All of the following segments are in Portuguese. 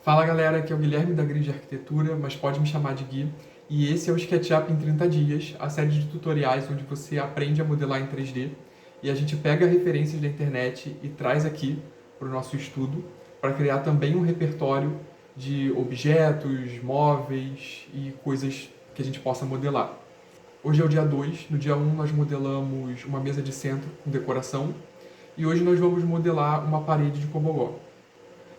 Fala galera, aqui é o Guilherme da Grid Arquitetura, mas pode me chamar de Gui. E esse é o SketchUp em 30 dias, a série de tutoriais onde você aprende a modelar em 3D e a gente pega referências da internet e traz aqui para o nosso estudo para criar também um repertório de objetos, móveis e coisas que a gente possa modelar. Hoje é o dia 2, no dia 1 nós modelamos uma mesa de centro com decoração e hoje nós vamos modelar uma parede de Cobogó.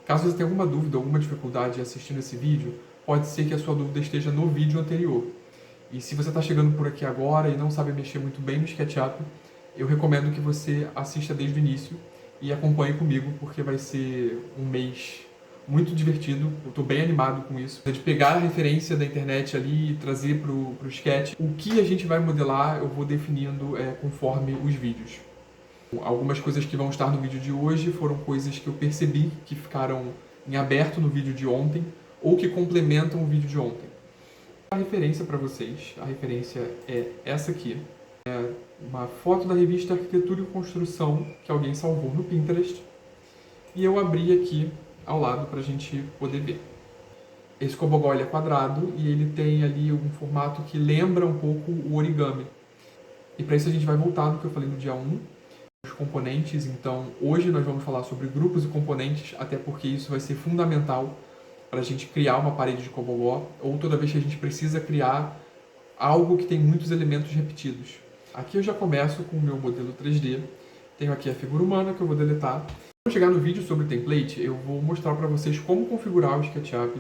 Caso você tenha alguma dúvida, alguma dificuldade assistindo esse vídeo, pode ser que a sua dúvida esteja no vídeo anterior. E se você está chegando por aqui agora e não sabe mexer muito bem no SketchUp, eu recomendo que você assista desde o início e acompanhe comigo, porque vai ser um mês muito divertido. Eu estou bem animado com isso. De pegar a referência da internet ali e trazer para o Sketch. O que a gente vai modelar eu vou definindo conforme os vídeos. Algumas coisas que vão estar no vídeo de hoje foram coisas que eu percebi que ficaram em aberto no vídeo de ontem ou que complementam o vídeo de ontem. A referência para vocês, a referência é essa aqui. É uma foto da revista Arquitetura e Construção que alguém salvou no Pinterest e eu abri aqui ao lado para a gente poder ver. Esse Cobogó é quadrado e ele tem ali um formato que lembra um pouco o origami. E para isso a gente vai voltar no que eu falei no dia 1, os componentes. Então hoje nós vamos falar sobre grupos e componentes, até porque isso vai ser fundamental para a gente criar uma parede de Cobogó, ou toda vez que a gente precisa criar algo que tem muitos elementos repetidos. Aqui eu já começo com o meu modelo 3D, tenho aqui a figura humana que eu vou deletar. Quando chegar no vídeo sobre template, eu vou mostrar para vocês como configurar o SketchUp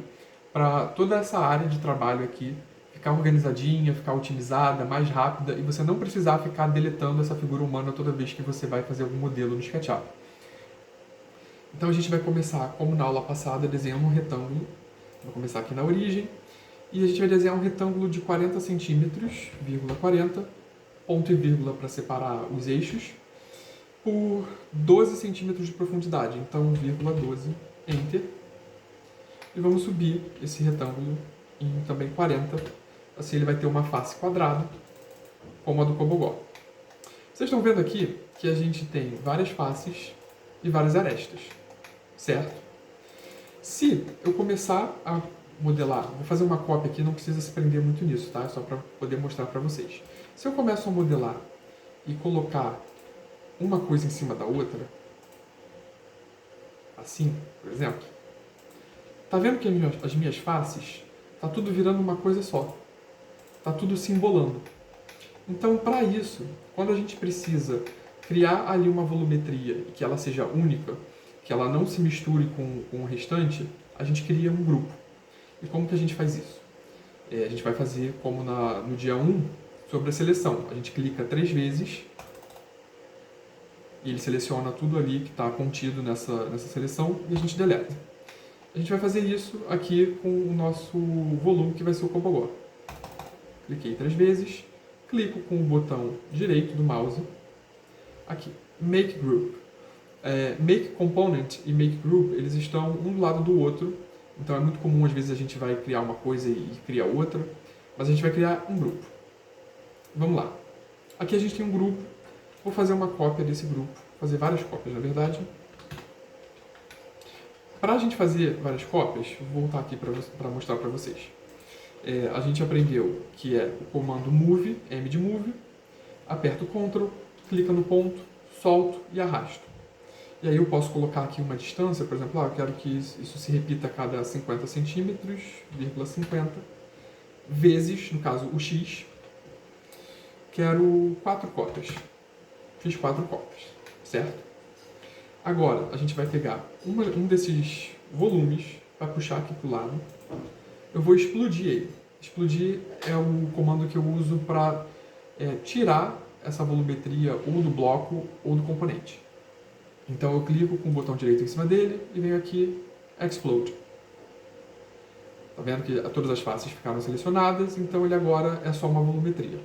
para toda essa área de trabalho aqui ficar organizadinha, ficar otimizada, mais rápida e você não precisar ficar deletando essa figura humana toda vez que você vai fazer algum modelo no SketchUp. Então a gente vai começar, como na aula passada, desenhando um retângulo. Vou começar aqui na origem e a gente vai desenhar um retângulo de 40 centímetros, vírgula 40, ponto e vírgula para separar os eixos, por 12 centímetros de profundidade. Então, vírgula 12, Enter. E vamos subir esse retângulo em também 40. Assim ele vai ter uma face quadrada, como a do Cobogó. Vocês estão vendo aqui que a gente tem várias faces e várias arestas, certo? Se eu começar a modelar, vou fazer uma cópia aqui, não precisa se prender muito nisso, tá? É só para poder mostrar para vocês. Se eu começo a modelar e colocar uma coisa em cima da outra, assim, por exemplo, tá vendo que as minhas faces, tá tudo virando uma coisa só. Tá tudo se embolando. Então, para isso, quando a gente precisa criar ali uma volumetria e que ela seja única, que ela não se misture com o restante, a gente cria um grupo. E como que a gente faz isso? A gente vai fazer como no dia 1, sobre a seleção. A gente clica 3 vezes e ele seleciona tudo ali que está contido nessa seleção e a gente deleta. A gente vai fazer isso aqui com o nosso volume, que vai ser o Cobogó. Cliquei 3 vezes, clico com o botão direito do mouse, aqui, Make Group. Make Component e Make Group, eles estão um do lado do outro, então é muito comum às vezes a gente vai criar uma coisa e cria outra, mas a gente vai criar um grupo. Vamos lá. Aqui a gente tem um grupo, vou fazer uma cópia desse grupo, fazer várias cópias na verdade. Para a gente fazer várias cópias, vou voltar aqui para mostrar para vocês. A gente aprendeu que é o comando Move, M de Move, aperto Ctrl, clica no ponto, solto e arrasto. E aí eu posso colocar aqui uma distância, por exemplo, eu quero que isso se repita a cada 50 centímetros, vírgula 50, vezes, no caso, o X. Quero 4 cópias. Fiz 4 cópias, certo? Agora, a gente vai pegar um desses volumes, vai puxar aqui para o lado. Eu vou explodir ele. Explodir é o comando que eu uso para tirar essa volumetria ou do bloco ou do componente. Então eu clico com o botão direito em cima dele e venho aqui Explode. Tá vendo que todas as faces ficaram selecionadas, então ele agora é só uma volumetria.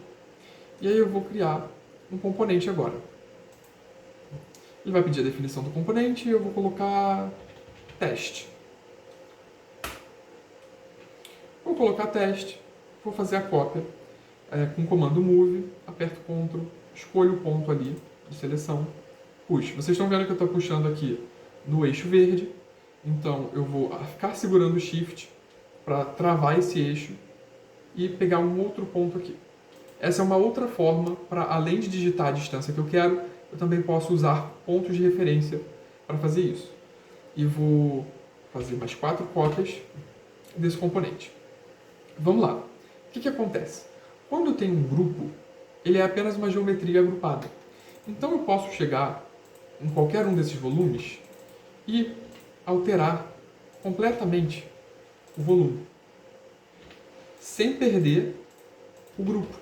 E aí eu vou criar um componente agora. Ele vai pedir a definição do componente e eu vou colocar teste. Vou colocar teste, vou fazer a cópia com o comando Move, aperto Ctrl, escolho o ponto ali de seleção, puxo. Vocês estão vendo que eu estou puxando aqui no eixo verde Então, eu vou ficar segurando o Shift para travar esse eixo e pegar um outro ponto aqui. Essa é uma outra forma para, além de digitar a distância que eu quero, eu também posso usar pontos de referência para fazer isso. E vou fazer mais 4 cópias desse componente. Vamos lá. O que acontece? Quando eu tenho um grupo, ele é apenas uma geometria agrupada. Então eu posso chegar em qualquer um desses volumes e alterar completamente o volume, sem perder o grupo.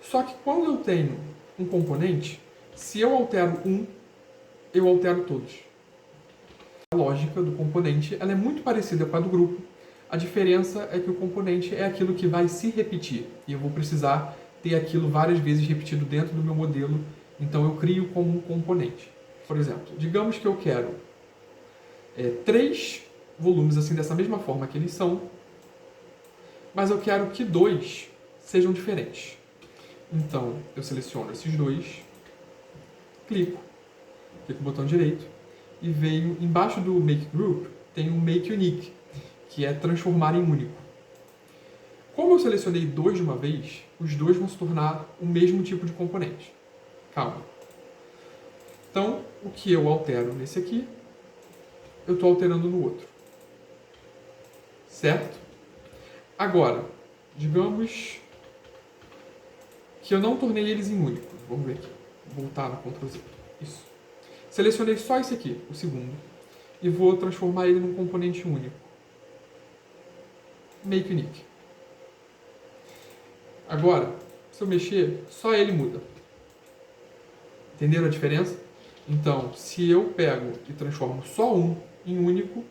Só que quando eu tenho um componente, se eu altero um, eu altero todos. A lógica do componente ela é muito parecida com a do grupo. A diferença é que o componente é aquilo que vai se repetir. E eu vou precisar ter aquilo várias vezes repetido dentro do meu modelo. Então eu crio como um componente. Por exemplo, digamos que eu quero 3 volumes assim dessa mesma forma que eles são, mas eu quero que 2 sejam diferentes. Então eu seleciono esses 2, clico com o botão direito e veio embaixo do Make Group tem o Make Unique, que é transformar em único. Como eu selecionei 2 de uma vez, os 2 vão se tornar o mesmo tipo de componente. Calma. Então, o que eu altero nesse aqui, eu estou alterando no outro. Certo? Agora, digamos que eu não tornei eles em único. Vamos ver aqui. Vou voltar no Ctrl Z. Isso. Selecionei só esse aqui, o segundo, e vou transformar ele num componente único. Make Unique. Agora, se eu mexer, só ele muda. Entenderam a diferença? Então, se eu pego e transformo só um em único,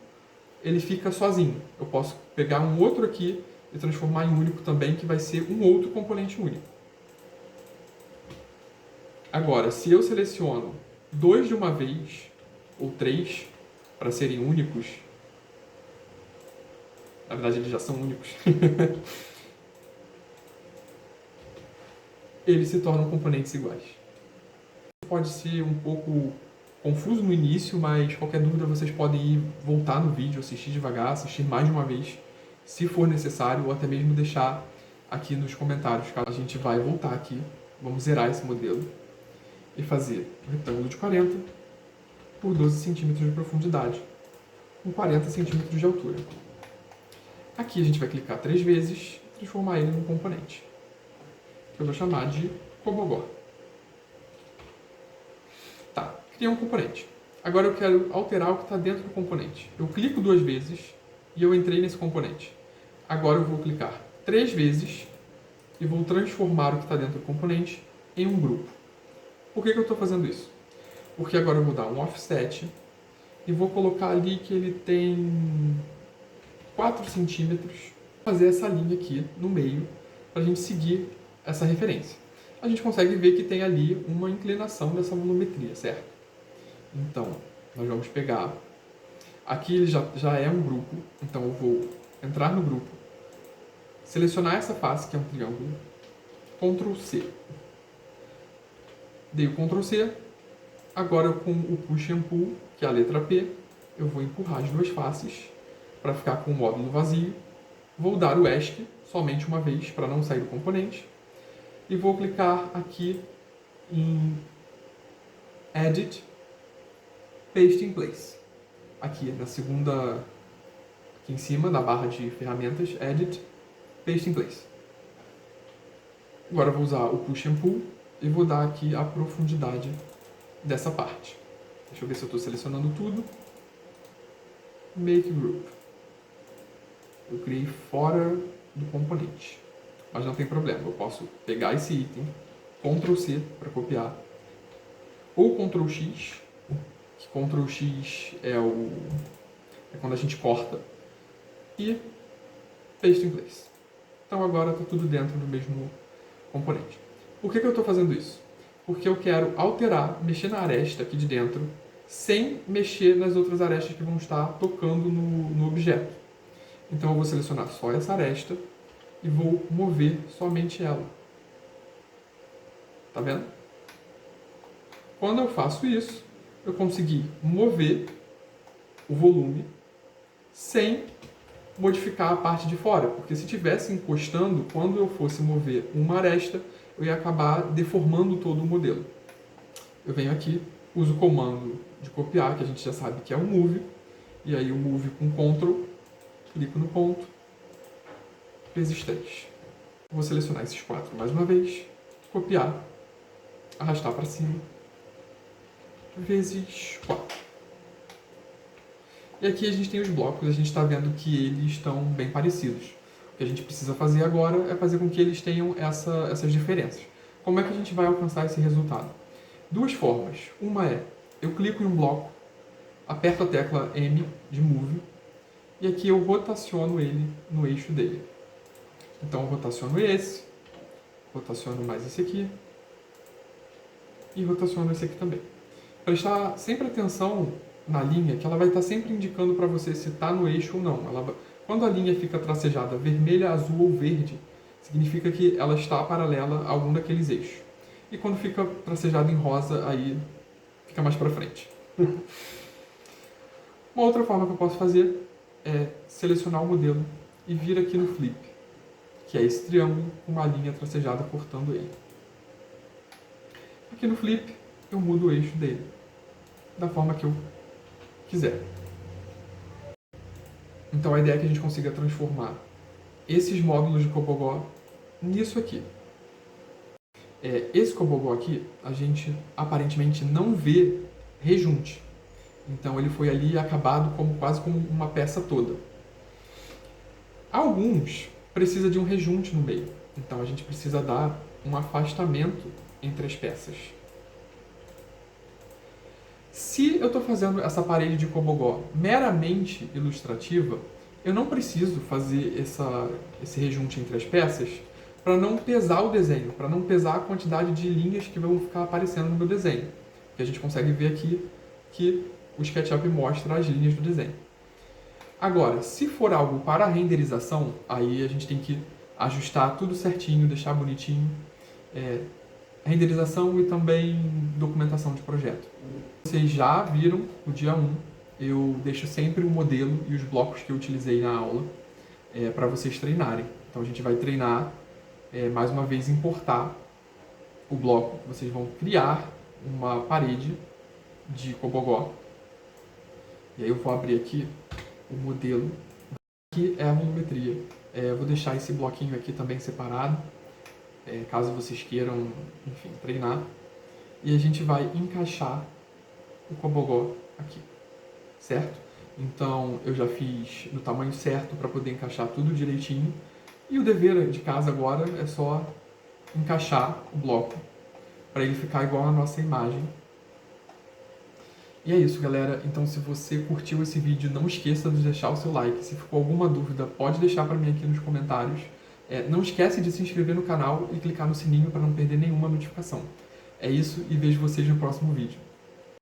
ele fica sozinho. Eu posso pegar um outro aqui e transformar em único também, que vai ser um outro componente único. Agora, se eu seleciono 2 de uma vez, ou 3, para serem únicos, na verdade eles já são únicos, eles se tornam componentes iguais. Pode ser um pouco confuso no início, mas qualquer dúvida vocês podem ir voltar no vídeo, assistir devagar, assistir mais de uma vez, se for necessário, ou até mesmo deixar aqui nos comentários. A gente vai voltar aqui, vamos zerar esse modelo e fazer um retângulo de 40 por 12 centímetros de profundidade, com 40 centímetros de altura. Aqui a gente vai clicar 3 vezes e transformar ele num componente, que eu vou chamar de Cobogó. Tá, criei um componente. Agora eu quero alterar o que está dentro do componente. Eu clico 2 vezes e eu entrei nesse componente. Agora eu vou clicar 3 vezes e vou transformar o que está dentro do componente em um grupo. Por que eu estou fazendo isso? Porque agora eu vou dar um offset e vou colocar ali que ele tem 4 centímetros, fazer essa linha aqui no meio para a gente seguir essa referência. A gente consegue ver que tem ali uma inclinação dessa volumetria, certo? Então, nós vamos pegar, aqui ele já é um grupo, então eu vou entrar no grupo, selecionar essa face, que é um triângulo, Ctrl C. Dei o Ctrl C, agora com o Push and Pull, que é a letra P, eu vou empurrar as 2 faces para ficar com o módulo vazio. Vou dar o ESC somente uma vez para não sair do componente. E vou clicar aqui em Edit, Paste in Place. Aqui na segunda, aqui em cima, na barra de ferramentas, Edit, Paste in Place. Agora eu vou usar o Push and Pull e vou dar aqui a profundidade dessa parte. Deixa eu ver se eu estou selecionando tudo. Make Group. Eu criei fora do componente, mas não tem problema. Eu posso pegar esse item, Ctrl C para copiar, ou Ctrl X, que Ctrl X é quando a gente corta, e Paste in Place. Então agora está tudo dentro do mesmo componente. Por que eu estou fazendo isso? Porque eu quero alterar, mexer na aresta aqui de dentro, sem mexer nas outras arestas que vão estar tocando no objeto. Então eu vou selecionar só essa aresta e vou mover somente ela. Tá vendo? Quando eu faço isso, eu consegui mover o volume sem modificar a parte de fora, porque se estivesse encostando, quando eu fosse mover uma aresta, eu ia acabar deformando todo o modelo. Eu venho aqui, uso o comando de copiar, que a gente já sabe que é o move, e aí o move com Ctrl, clico no ponto, vezes 3. Vou selecionar esses 4 mais uma vez, copiar, arrastar para cima, vezes 4. E aqui a gente tem os blocos, a gente está vendo que eles estão bem parecidos. O que a gente precisa fazer agora é fazer com que eles tenham essas diferenças. Como é que a gente vai alcançar esse resultado? Duas formas. Uma é, eu clico em um bloco, aperto a tecla M de Move, e aqui eu rotaciono ele no eixo dele. Então eu rotaciono esse, rotaciono mais esse aqui, e rotaciono esse aqui também. Prestar sempre atenção na linha, que ela vai estar sempre indicando para você se está no eixo ou não. Quando a linha fica tracejada vermelha, azul ou verde, significa que ela está paralela a algum daqueles eixos. E quando fica tracejada em rosa, aí fica mais para frente. Uma outra forma que eu posso fazer é selecionar o modelo e vir aqui no flip, que é esse triângulo com uma linha tracejada cortando ele. Aqui no flip, eu mudo o eixo dele, da forma que eu quiser. Então a ideia é que a gente consiga transformar esses módulos de Cobogó nisso aqui. Esse Cobogó aqui, a gente aparentemente não vê rejunte. Então ele foi ali acabado quase como uma peça toda. Alguns precisa de um rejunte no meio. Então a gente precisa dar um afastamento entre as peças. Se eu estou fazendo essa parede de Cobogó meramente ilustrativa, eu não preciso fazer esse rejunte entre as peças para não pesar o desenho, para não pesar a quantidade de linhas que vão ficar aparecendo no meu desenho. Que a gente consegue ver aqui que o SketchUp mostra as linhas do desenho. Agora, se for algo para renderização, aí a gente tem que ajustar tudo certinho, deixar bonitinho. Renderização e também documentação de projeto. Vocês já viram no dia 1, eu deixo sempre o modelo e os blocos que eu utilizei na aula para vocês treinarem. Então a gente vai treinar, mais uma vez, importar o bloco. Vocês vão criar uma parede de Cobogó. E aí eu vou abrir aqui o modelo. Aqui é a volumetria. Eu vou deixar esse bloquinho aqui também separado, caso vocês queiram, enfim, treinar. E a gente vai encaixar o Cobogó aqui, certo? Então eu já fiz no tamanho certo para poder encaixar tudo direitinho. E o dever de casa agora é só encaixar o bloco para ele ficar igual à nossa imagem. E é isso, galera. Então, se você curtiu esse vídeo, não esqueça de deixar o seu like. Se ficou alguma dúvida, pode deixar para mim aqui nos comentários. Não esquece de se inscrever no canal e clicar no sininho para não perder nenhuma notificação. É isso e vejo vocês no próximo vídeo.